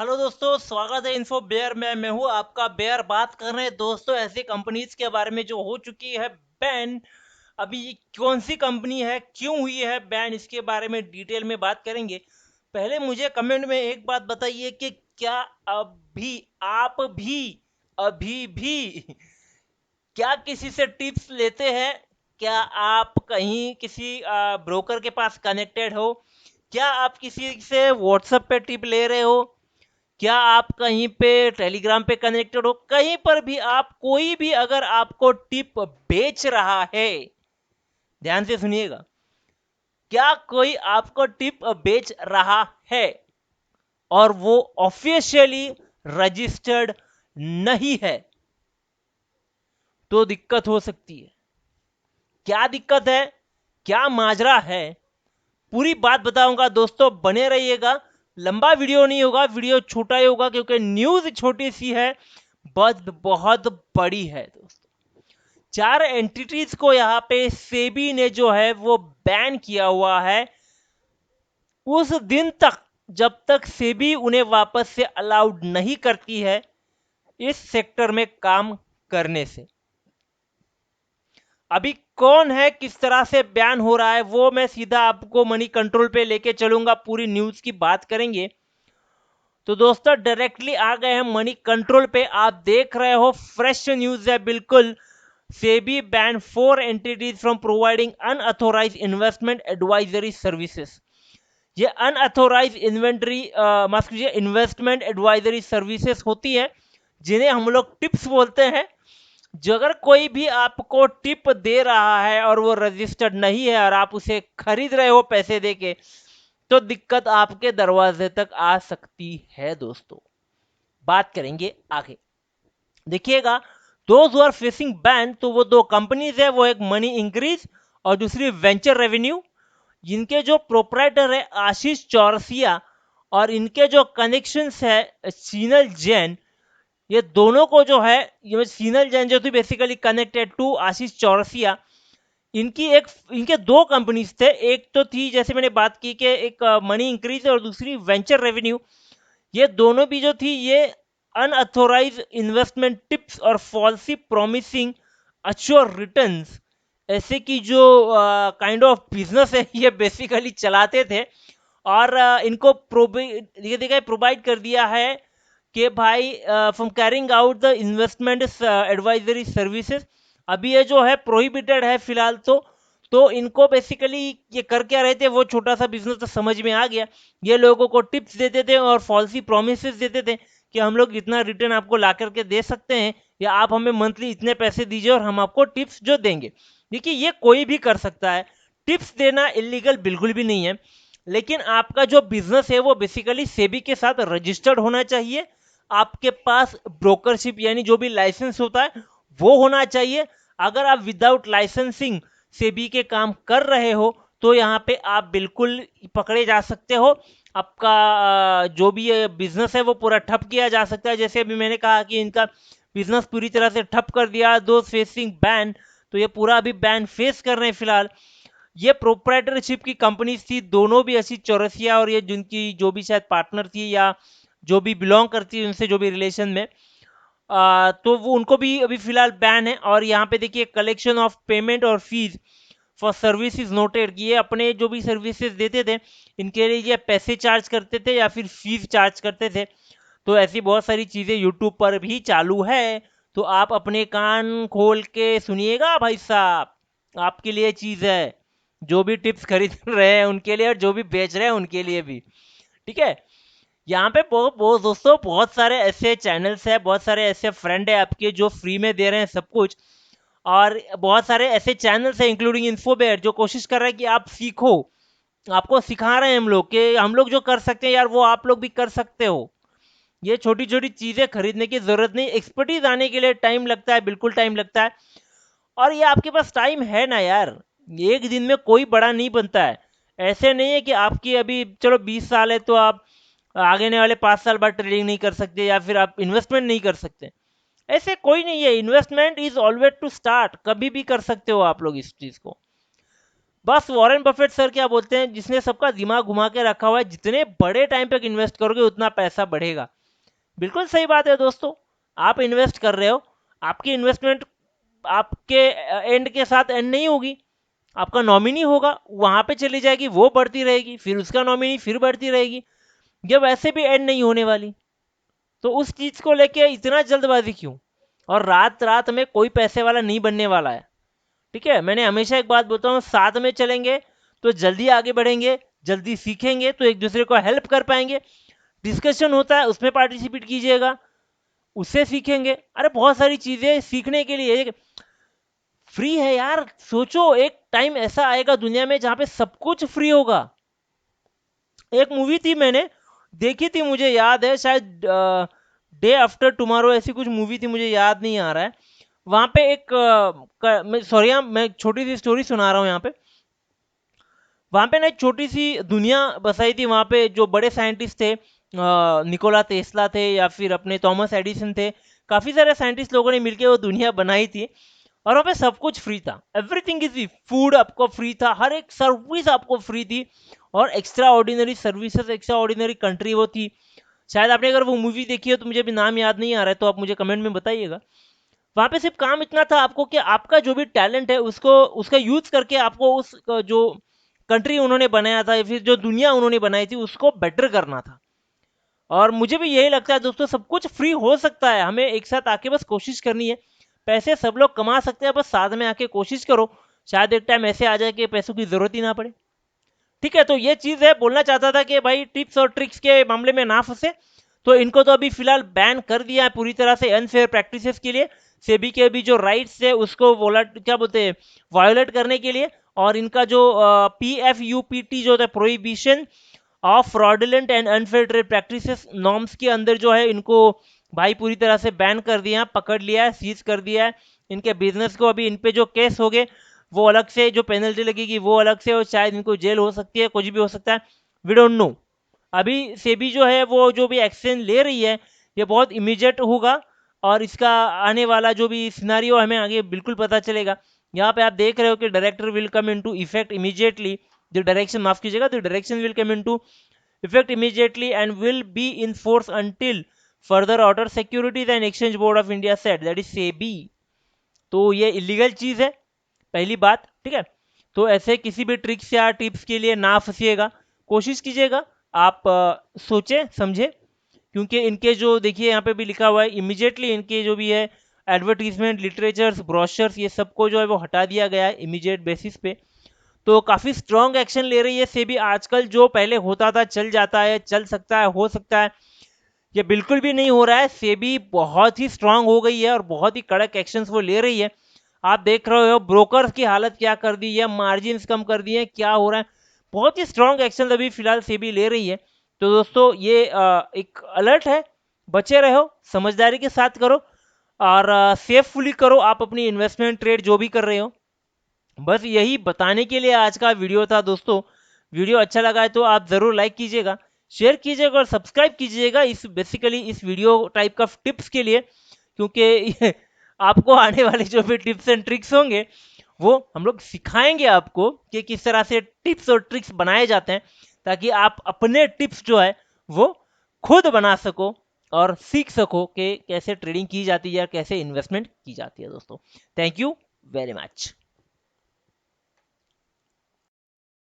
Hello दोस्तों, स्वागत है इन्फो बेयर में। मैं हूँ आपका बेयर। बात कर रहे हैं दोस्तों ऐसी कंपनीज के बारे में जो हो चुकी है बैन। अभी ये कौन सी कंपनी है, क्यों हुई है बैन, इसके बारे में डिटेल में बात करेंगे। पहले मुझे कमेंट में एक बात बताइए कि क्या अभी आप अभी भी क्या किसी से टिप्स लेते हैं? क्या आप कहीं किसी ब्रोकर के पास कनेक्टेड हो? क्या आप किसी से व्हाट्सएप पे टिप ले रहे हो? क्या आप कहीं पे टेलीग्राम पे कनेक्टेड हो? कहीं पर भी आप, कोई भी अगर आपको टिप बेच रहा है, ध्यान से सुनिएगा, क्या कोई आपको टिप बेच रहा है और वो ऑफिशियली रजिस्टर्ड नहीं है, तो दिक्कत हो सकती है। क्या दिक्कत है, क्या माजरा है, पूरी बात बताऊंगा दोस्तों, बने रहिएगा। लंबा वीडियो नहीं होगा, वीडियो छोटा ही होगा क्योंकि न्यूज छोटी सी है, बट बहुत बड़ी है दोस्तों। 4 एंटिटीज को यहाँ पे सेबी ने जो है वो बैन किया हुआ है उस दिन तक जब तक सेबी उन्हें वापस से अलाउड नहीं करती है इस सेक्टर में काम करने से। अभी कौन है, किस तरह से बैन हो रहा है, वो मैं सीधा आपको मनी कंट्रोल पे लेके चलूंगा, पूरी न्यूज की बात करेंगे। तो दोस्तों डायरेक्टली आ गए हैं मनी कंट्रोल पे। आप देख रहे हो फ्रेश न्यूज है बिल्कुल। SEBI ban 4 entities from providing unauthorised investment advisory services. ये अनऑथोराइज इन्वेंटरी माफ कीजिए इन्वेस्टमेंट एडवाइजरी सर्विसेज होती है, जिन्हें हम लोग टिप्स बोलते हैं। जो अगर कोई भी आपको टिप दे रहा है और वो रजिस्टर्ड नहीं है और आप उसे खरीद रहे हो पैसे देके, तो दिक्कत आपके दरवाजे तक आ सकती है दोस्तों। बात करेंगे आगे, देखिएगा। दोज आर फेसिंग बैन, तो वो दो कंपनीज है, वो एक मनी इंक्रीज और दूसरी वेंचर रेवेन्यू। जिनके जो प्रोपराइटर है आशीष चौरसिया और इनके जो कनेक्शंस है शीनल जैन, ये दोनों को जो है, ये शीनल जैन जो थी बेसिकली कनेक्टेड टू आशीष चौरसिया। इनके दो कंपनीज थे, एक तो थी जैसे मैंने बात की कि एक मनी इंक्रीज और दूसरी वेंचर रेवेन्यू। ये दोनों भी जो थी ये अनअथोराइज इन्वेस्टमेंट टिप्स और फॉल्सी प्रॉमिसिंग अश्योर रिटर्न्स ऐसे की जो काइंड ऑफ बिजनेस है ये बेसिकली चलाते थे। और इनको ये देखा प्रोवाइड कर दिया है कि भाई from carrying out the investment advisory services. अभी ये जो है प्रोहिबिटेड है फिलहाल। तो इनको बेसिकली ये कर क्या रहे थे, वो छोटा सा बिजनेस तो समझ में आ गया। ये लोगों को टिप्स देते थे और फॉल्सी प्रोमिस देते थे कि हम लोग इतना रिटर्न आपको ला करके दे सकते हैं, या आप हमें मंथली इतने पैसे दीजिए और हम आपको टिप्स जो देंगे। देखिए ये कोई भी कर सकता है, टिप्स देना इलीगल बिल्कुल भी नहीं है। लेकिन आपका जो बिजनेस है वो बेसिकली सेबी के साथ रजिस्टर्ड होना चाहिए। आपके पास ब्रोकरशिप यानी जो भी लाइसेंस होता है वो होना चाहिए। अगर आप विदाउट लाइसेंसिंग सेबी के काम कर रहे हो तो यहाँ पे आप बिल्कुल पकड़े जा सकते हो। आपका जो भी बिजनेस है वो पूरा ठप किया जा सकता है। जैसे अभी मैंने कहा कि इनका बिजनेस पूरी तरह से ठप कर दिया, दो फेसिंग बैन। तो ये पूरा अभी बैन फेस कर रहे हैं फिलहाल। ये प्रोप्राइटरशिप की कंपनीज थी दोनों भी, असी चौरसिया और ये जिनकी जो भी शायद पार्टनर थी या जो भी बिलोंग करती है उनसे जो भी रिलेशन में, तो वो उनको भी अभी फिलहाल बैन है। और यहाँ पे देखिए कलेक्शन ऑफ पेमेंट और फीस फॉर सर्विसेज नोटेड, ये अपने जो भी सर्विसेज देते थे इनके लिए ये पैसे चार्ज करते थे या फिर फीस चार्ज करते थे। तो ऐसी बहुत सारी चीज़ें यूट्यूब पर भी चालू है। तो आप अपने कान खोल के सुनिएगा भाई साहब, आपके लिए चीज़ है। जो भी टिप्स खरीद रहे हैं उनके लिए और जो भी बेच रहे हैं उनके लिए भी, ठीक है। यहाँ पे बहुत दोस्तों बहुत सारे ऐसे चैनल्स हैं, बहुत सारे ऐसे फ्रेंड है आपके जो फ्री में दे रहे हैं सब कुछ। और बहुत सारे ऐसे चैनल्स हैं इंक्लूडिंग इन्फोबेट जो कोशिश कर रहे हैं कि आप सीखो। आपको सिखा रहे हैं हम लोग कि हम लोग जो कर सकते हैं यार वो आप लोग भी कर सकते हो। ये छोटी छोटी चीज़ें खरीदने की ज़रूरत नहीं, एक्सपर्टीज आने के लिए टाइम लगता है, बिल्कुल टाइम लगता है। और ये आपके पास टाइम है ना यार, एक दिन में कोई बड़ा नहीं बनता है। ऐसे नहीं है कि आपकी अभी चलो 20 साल है तो आप आगे आने वाले 5 साल बाद ट्रेडिंग नहीं कर सकते या फिर आप इन्वेस्टमेंट नहीं कर सकते। ऐसे कोई नहीं है, investment is always to start, कभी भी कर सकते हो आप लोग इस चीज़ को। बस वॉरेन बफेट सर क्या बोलते हैं, जिसने सबका दिमाग घुमा के रखा हुआ है, जितने बड़े टाइम तक इन्वेस्ट करोगे उतना पैसा बढ़ेगा। बिल्कुल सही बात है दोस्तों। आप इन्वेस्ट कर रहे हो, आपकी इन्वेस्टमेंट आपके एंड के साथ एंड नहीं होगी। आपका नॉमिनी होगा, वहां पे चली जाएगी, वो बढ़ती रहेगी, फिर उसका नॉमिनी फिर बढ़ती रहेगी, ये वैसे भी एंड नहीं होने वाली। तो उस चीज को लेके इतना जल्दबाजी क्यों? और रात रात में कोई पैसे वाला नहीं बनने वाला है। ठीक है, मैंने हमेशा एक बात बोलता हूँ, साथ में चलेंगे तो जल्दी आगे बढ़ेंगे, जल्दी सीखेंगे तो एक दूसरे को हेल्प कर पाएंगे। डिस्कशन होता है उसमें पार्टिसिपेट कीजिएगा, उससे सीखेंगे। अरे बहुत सारी चीजें सीखने के लिए फ्री है यार। सोचो एक टाइम ऐसा आएगा दुनिया में जहां पे सब कुछ फ्री होगा। एक मूवी थी मैंने देखी थी, मुझे याद है शायद डे आफ्टर टुमारो ऐसी कुछ मूवी थी, मुझे याद नहीं आ रहा है। वहां पे एक सॉरी मैं छोटी सी स्टोरी सुना रहा हूँ यहाँ पे। वहां पे ना एक छोटी सी दुनिया बसाई थी, वहां पे जो बड़े साइंटिस्ट थे, निकोला टेस्ला थे या फिर अपने थॉमस एडिसन थे, काफी सारे साइंटिस्ट लोगों ने मिलकर वो दुनिया बनाई थी। और वहाँ पे सब कुछ फ्री था, एवरीथिंग इज फ्री, फूड आपको फ्री था, हर एक सर्विस आपको फ्री थी। और extra ordinary services, extra ordinary country वो थी। शायद आपने अगर वो मूवी देखी हो तो मुझे भी नाम याद नहीं आ रहा है, तो आप मुझे कमेंट में बताइएगा। वहां पे सिर्फ काम इतना था आपको कि आपका जो भी टैलेंट है उसको, उसका यूज करके आपको उस जो कंट्री उन्होंने बनाया था या फिर जो दुनिया उन्होंने बनाई थी उसको बेटर करना था। और मुझे भी यही लगता है दोस्तों, सब कुछ फ्री हो सकता है, हमें एक साथ आके बस कोशिश करनी है। पैसे सब लोग कमा सकते हैं, बस साथ में आके कोशिश करो। शायद एक टाइम ऐसे आ जाए कि पैसों की जरूरत ही ना पड़े। ठीक है, तो ये चीज है, बोलना चाहता था कि भाई टिप्स और ट्रिक्स के मामले में ना फंसे। तो इनको तो अभी फिलहाल बैन कर दिया है पूरी तरह से अनफेयर प्रैक्टिसेस के लिए। सेबी के भी जो राइट्स है उसको क्या बोलते हैं, वायोलेट करने के लिए। और इनका जो PFUPT जो है, prohibition of fraudulent and unfair trade practices norms के अंदर जो है, इनको भाई पूरी तरह से बैन कर दिया, पकड़ लिया है, सीज कर दिया है इनके बिजनेस को। अभी इन पे जो केस हो गए वो अलग से, जो पेनल्टी लगेगी वो अलग से, और शायद इनको जेल हो सकती है, कुछ भी हो सकता है, वी डोंट नो। अभी सेबी जो है वो जो भी एक्शन ले रही है ये बहुत इमीडिएट होगा। और इसका आने वाला जो भी सिनारियो हमें आगे बिल्कुल पता चलेगा। यहाँ पे आप देख रहे हो कि director will come into effect immediately, the direction माफ कीजिएगा, the direction will come into effect immediately and will be in force until further order, Securities and Exchange Board of India said, that is SEBI। तो ये illegal चीज है, पहली बात। ठीक है, तो ऐसे किसी भी ट्रिक्स या टिप्स के लिए ना फंसिएगा, कोशिश कीजिएगा आप सोचें समझे। क्योंकि इनके जो देखिए यहाँ पे भी लिखा हुआ है, इमीडिएटली इनके जो भी है एडवर्टीजमेंट, लिटरेचर्स, ब्रोशर्स, ये सबको जो है वो हटा दिया गया है इमीडिएट बेसिस पे। तो काफ़ी स्ट्रॉन्ग एक्शन ले रही है सेबी आजकल। जो पहले होता था चल जाता है, चल सकता है, हो सकता है, ये बिल्कुल भी नहीं हो रहा है। सेबी बहुत ही स्ट्रांग हो गई है और बहुत ही कड़क एक्शंस वो ले रही है। आप देख रहे हो ब्रोकर्स की हालत क्या कर दी है, मार्जिन कम कर दिए, क्या हो रहा है। बहुत ही स्ट्रांग एक्शन अभी फिलहाल सेबी ले रही है। तो दोस्तों ये एक अलर्ट है, बचे रहो, समझदारी के साथ करो और सेफुली करो आप अपनी इन्वेस्टमेंट ट्रेड जो भी कर रहे हो। बस यही बताने के लिए आज का वीडियो था दोस्तों। वीडियो अच्छा लगा है तो आप ज़रूर लाइक कीजिएगा, शेयर कीजिएगा और सब्सक्राइब कीजिएगा इस बेसिकली इस वीडियो टाइप का टिप्स के लिए। क्योंकि आपको आने वाले जो भी टिप्स एंड ट्रिक्स होंगे वो हम लोग सिखाएंगे आपको कि किस तरह से टिप्स और ट्रिक्स बनाए जाते हैं, ताकि आप अपने टिप्स जो है वो खुद बना सको और सीख सको कि कैसे ट्रेडिंग की जाती है या कैसे इन्वेस्टमेंट की जाती है दोस्तों। Thank you very much.